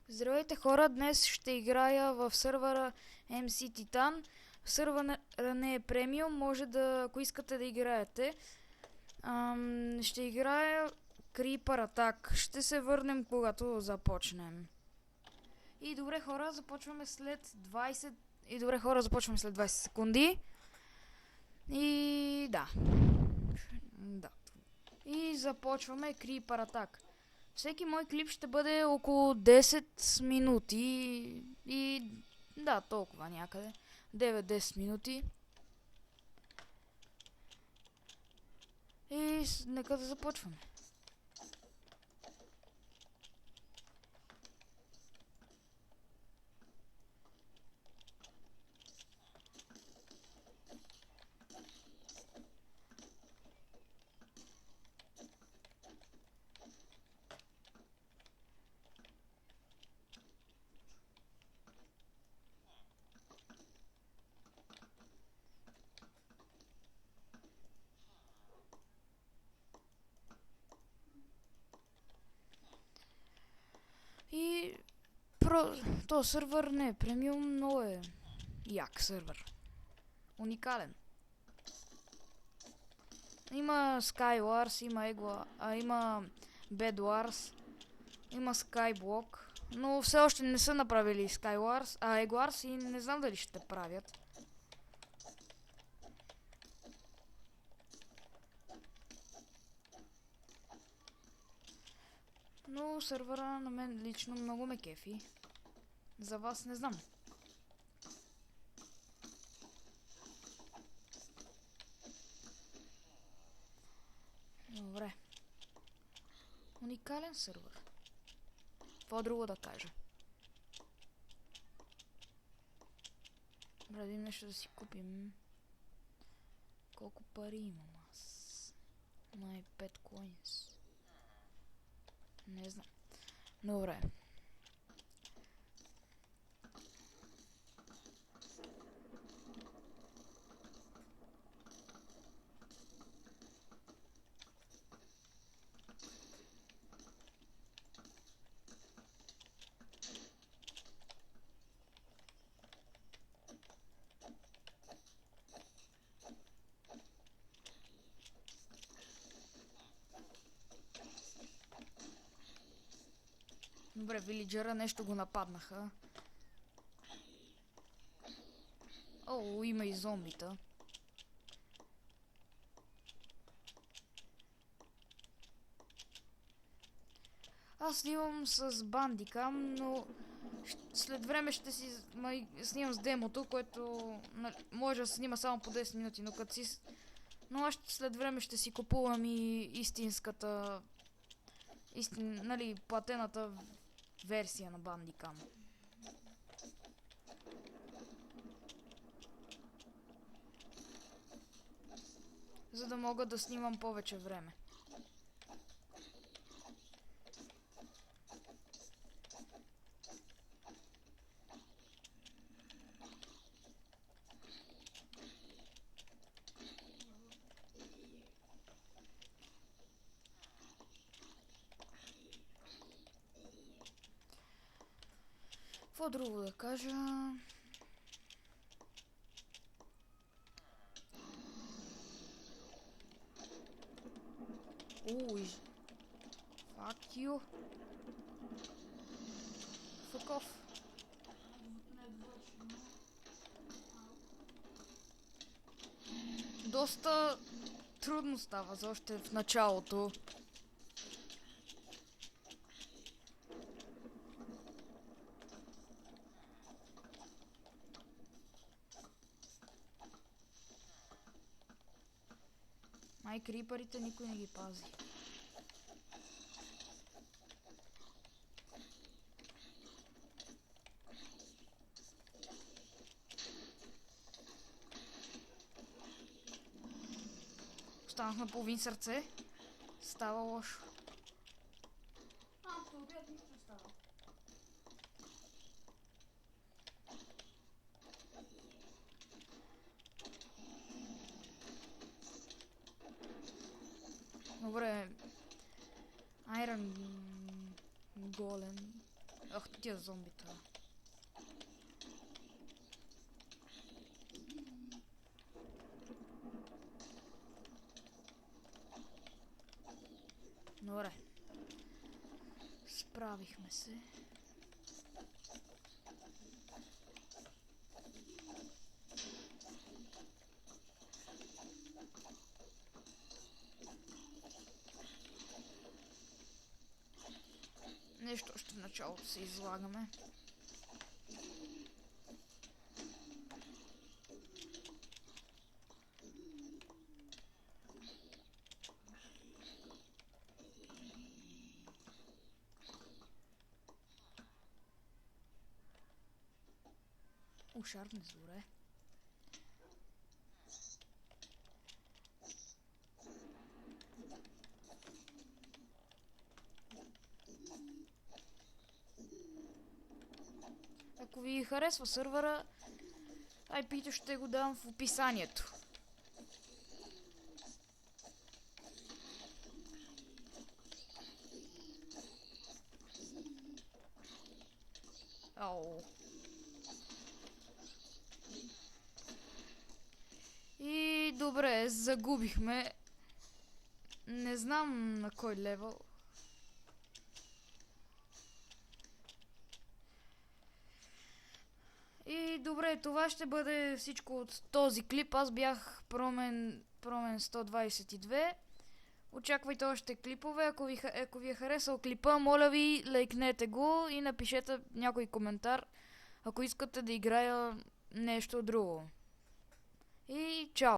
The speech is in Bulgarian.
Здравейте хора, днес ще играя в сървъра MC Titan. Сървъра не е премиум, може да, ако искате да играете. Ще играя Creeper Attack. Ще се върнем когато започнем. И добре хора, започваме след 20 секунди. И да. И започваме Creeper Attack. Всеки мой клип ще бъде около 10 минути и да, толкова някъде. 9-10 минути. И нека да започваме. И то сървър не е премиум, но е як сървър. Уникален. Има Skywars, има Bed Wars, има Skyblock, но все още не са направили Skywars, Egg Wars и не знам дали ще правят. Но сървъра на мен лично много ме кефи. За вас не знам. Добре. Уникален сървър. Какво друго да кажа? Добре, нещо да си купим. Колко пари имам аз? Май 5 coins. Не знам. Добре. Добре, вилиджера нещо го нападнаха. О, има и зомбита. Аз снимам с бандикам, но след време ще си снимам с демото, което може да се снима само по 10 минути, но аз след време ще си купувам и истинската, платената версия на бандикам. За да мога да снимам повече време. Какво друго да кажа? Уй. Fuck you. Fuck off. Доста трудно става за още в началото. Май крипърите никой не ги пази. Останах на половин сърце. Става лошо. Нищо става. Добре. Iron Golem. Ах, тия зомбита. Добре. Справихме се. Нещо още в началото се излагаме. Ушарне зоре. Ако ви харесва сървъра, IP-то ще го дам в описанието. Ау. И добре, загубихме. Не знам на кой левел. И добре, това ще бъде всичко от този клип. Аз бях Промен 122. Очаквайте още клипове. Ако ви е харесал клипа, моля ви, лайкнете го и напишете някой коментар, ако искате да играя нещо друго. И чао!